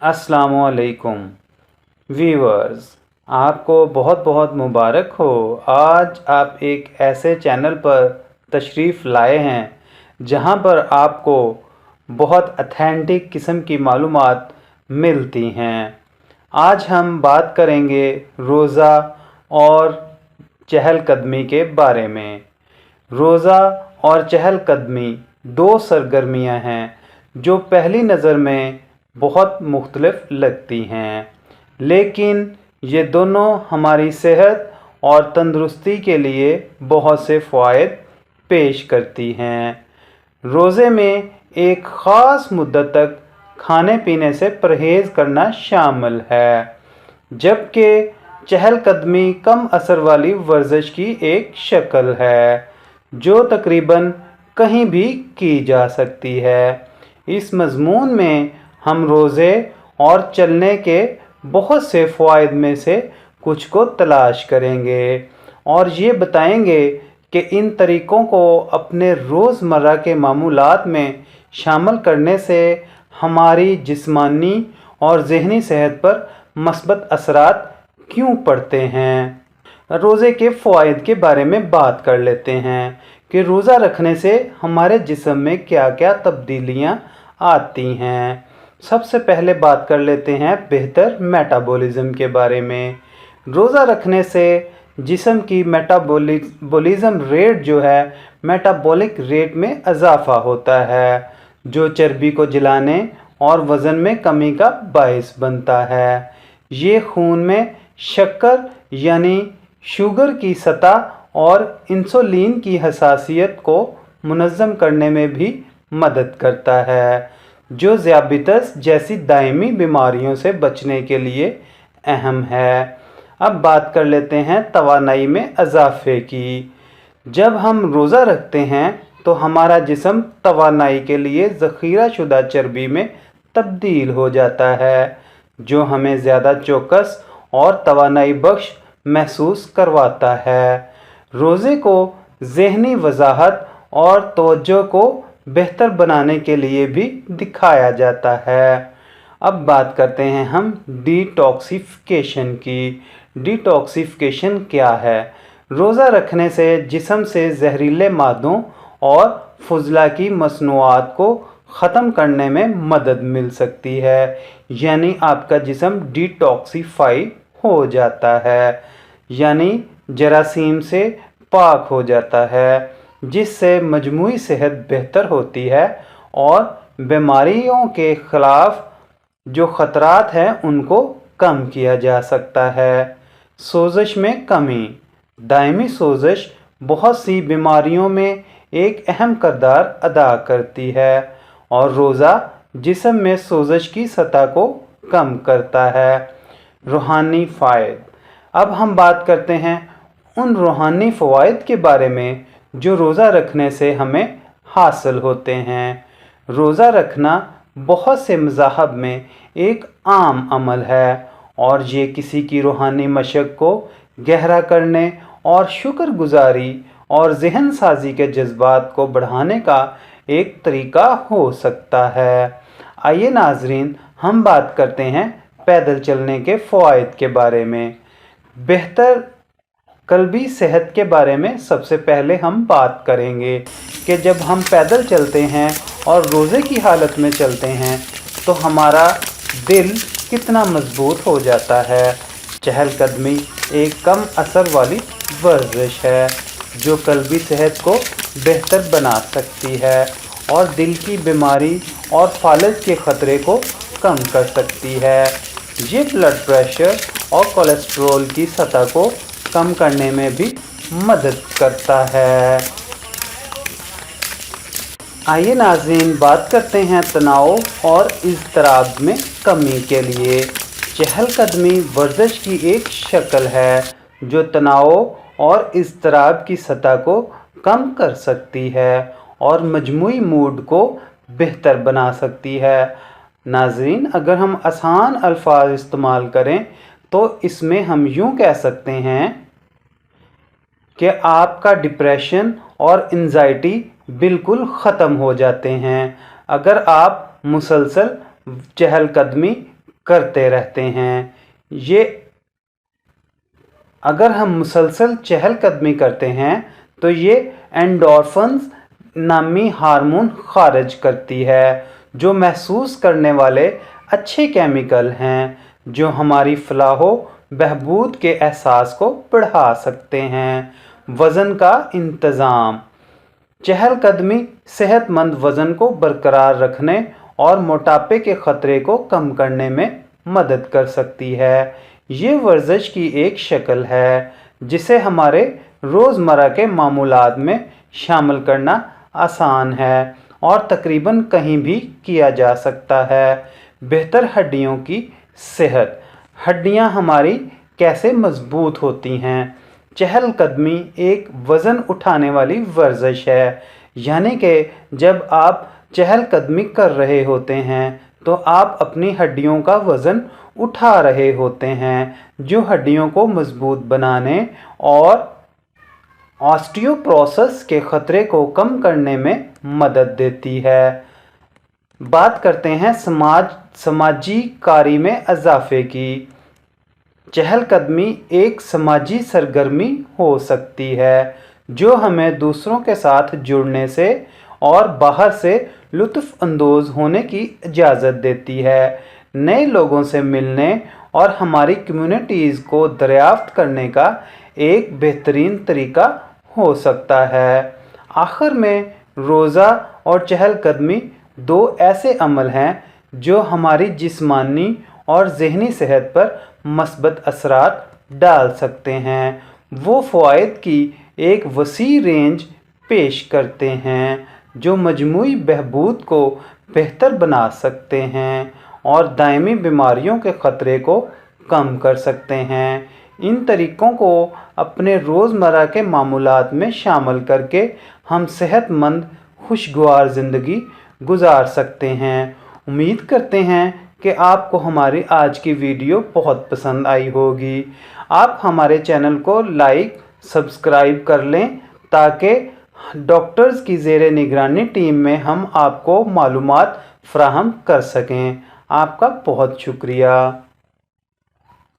अस्सलामु अलैकुम व्यूअर्स, आपको बहुत बहुत मुबारक हो। आज आप एक ऐसे चैनल पर तशरीफ़ लाए हैं जहां पर आपको बहुत ऑथेंटिक किस्म की मालूमात मिलती हैं। आज हम बात करेंगे रोज़ा और चहलकदमी के बारे में। रोज़ा और चहलकदमी दो सरगर्मियां हैं जो पहली नज़र में बहुत मुख्तलिफ लगती हैं, लेकिन ये दोनों हमारी सेहत और तंदुरुस्ती के लिए बहुत से फ़वाइद पेश करती हैं। रोज़े में एक ख़ास मुद्दत तक खाने पीने से परहेज़ करना शामिल है, जबकि चहलकदमी कम असर वाली वर्जिश की एक शक्ल है जो तकरीबन कहीं भी की जा सकती है। इस मज़मून में हम रोज़े और चलने के बहुत से फ़वाइद में से कुछ को तलाश करेंगे और ये बताएंगे कि इन तरीक़ों को अपने रोज़मर्रा के मामूलात में शामिल करने से हमारी जिस्मानी और ज़हनी सेहत पर मस्बत असरात क्यों पड़ते हैं। रोज़े के फ़वाइद के बारे में बात कर लेते हैं कि रोज़ा रखने से हमारे जिस्म में क्या क्या तब्दीलियाँ आती हैं। सबसे पहले बात कर लेते हैं बेहतर मेटाबॉलिज़्म के बारे में। रोज़ा रखने से जिस्म की मेटाबॉलिज़्म रेट जो है, मेटाबॉलिक रेट में इजाफ़ा होता है, जो चर्बी को जलाने और वज़न में कमी का बायस बनता है। ये खून में शक्कर यानी शुगर की सतह और इंसुलिन की हसासियत को मुनज़्ज़म करने में भी मदद करता है, जो ज़ियाबितस जैसी दायमी बीमारियों से बचने के लिए अहम है। अब बात कर लेते हैं तवानाई में इजाफ़े की। जब हम रोज़ा रखते हैं तो हमारा जिस्म तवानाई के लिए ज़ख़ीरा शुदा चर्बी में तब्दील हो जाता है, जो हमें ज़्यादा चौकस और तवानाई बख्श महसूस करवाता है। रोज़े को ज़हनी वज़ाहत और तवज्जो को बेहतर बनाने के लिए भी दिखाया जाता है। अब बात करते हैं हम डिटॉक्सिफिकेशन की। डिटॉक्सिफिकेशन क्या है? रोज़ा रखने से जिस्म से जहरीले मादों और फुजला की मसनूआत को ख़त्म करने में मदद मिल सकती है, यानी आपका जिस्म डिटॉक्सिफाई हो जाता है, यानी जरासीम से पाक हो जाता है, जिससे मजमूई सेहत बेहतर होती है और बीमारियों के ख़िलाफ़ जो ख़तरात हैं उनको कम किया जा सकता है। सोज़श में कमी। दायमी सोज़श बहुत सी बीमारियों में एक अहम किरदार अदा करती है और रोज़ा जिस्म में सोज़श की सतह को कम करता है। रूहानी फ़ायदे। अब हम बात करते हैं उन रूहानी फ़वाइद के बारे में जो रोज़ा रखने से हमें हासिल होते हैं। रोज़ा रखना बहुत से मज़ाहब में एक आम अमल है और ये किसी की रूहानी मशक़ को गहरा करने और शुक्रगुज़ारी और ज़हन साजी के जज्बात को बढ़ाने का एक तरीक़ा हो सकता है। आइए नाज़रीन, हम बात करते हैं पैदल चलने के फ़वाइद के बारे में। बेहतर क़ल्बी सेहत के बारे में सबसे पहले हम बात करेंगे कि जब हम पैदल चलते हैं और रोज़े की हालत में चलते हैं तो हमारा दिल कितना मजबूत हो जाता है। चहलकदमी एक कम असर वाली वर्जिश है जो क़ल्बी सेहत को बेहतर बना सकती है और दिल की बीमारी और फालज के ख़तरे को कम कर सकती है। ये ब्लड प्रेशर और कोलेस्ट्रॉल की सतह को कम करने में भी मदद करता है। आइए नाज़रीन, बात करते हैं तनाव और इज़्तिराब में कमी के लिए। चहलकदमी वर्जिश की एक शक्ल है जो तनाव और इज़्तिराब की सतह को कम कर सकती है और मजमूई मूड को बेहतर बना सकती है। नाज़रीन, अगर हम आसान अल्फाज इस्तेमाल करें तो इसमें हम यूँ कह सकते हैं कि आपका डिप्रेशन और एंजाइटी बिल्कुल ख़त्म हो जाते हैं अगर आप मुसलसल चहलकदमी करते रहते हैं। ये अगर हम मुसलसल चहलकदमी करते हैं तो ये एंडोर्फिन्स नामी हार्मोन खारिज करती है, जो महसूस करने वाले अच्छे केमिकल हैं जो हमारी फलाहो बहबूद के एहसास को बढ़ा सकते हैं। वज़न का इंतज़ाम। चहलकदमी सेहतमंद वज़न को बरकरार रखने और मोटापे के ख़तरे को कम करने में मदद कर सकती है। ये वर्जिश की एक शक्ल है जिसे हमारे रोज़मर्रा के मामूलात में शामिल करना आसान है और तकरीबन कहीं भी किया जा सकता है। बेहतर हड्डियों की सेहत। हड्डियां हमारी कैसे मजबूत होती हैं? चहलकदमी एक वज़न उठाने वाली वर्जिश है, यानी कि जब आप चहलकदमी कर रहे होते हैं तो आप अपनी हड्डियों का वज़न उठा रहे होते हैं, जो हड्डियों को मजबूत बनाने और ऑस्टियोपोरोसिस के ख़तरे को कम करने में मदद देती है। बात करते हैं समाजी कारी में इजाफे की। चहलकदमी एक समाजी सरगर्मी हो सकती है जो हमें दूसरों के साथ जुड़ने से और बाहर से लुत्फ़ अंदोज़ होने की इजाज़त देती है। नए लोगों से मिलने और हमारी कम्युनिटीज़ को दरियाफ्त करने का एक बेहतरीन तरीका हो सकता है। आखिर में रोज़ा और चहलकदमी दो ऐसे अमल हैं जो हमारी जिस्मानी और ज़हनी सेहत पर मस्बत असरात डाल सकते हैं। वो फ़वाइद की एक वसी रेंज पेश करते हैं जो मजमूई बहबूद को बेहतर बना सकते हैं और दायमी बीमारियों के ख़तरे को कम कर सकते हैं। इन तरीक़ों को अपने रोज़मर्रा के मामूलात में शामिल करके हम सेहतमंद खुशगवार ज़िंदगी गुजार सकते हैं। उम्मीद करते हैं कि आपको हमारी आज की वीडियो बहुत पसंद आई होगी। आप हमारे चैनल को लाइक सब्सक्राइब कर लें ताकि डॉक्टर्स की ज़ेरे निगरानी टीम में हम आपको मालूमात फ़राहम कर सकें। आपका बहुत शुक्रिया।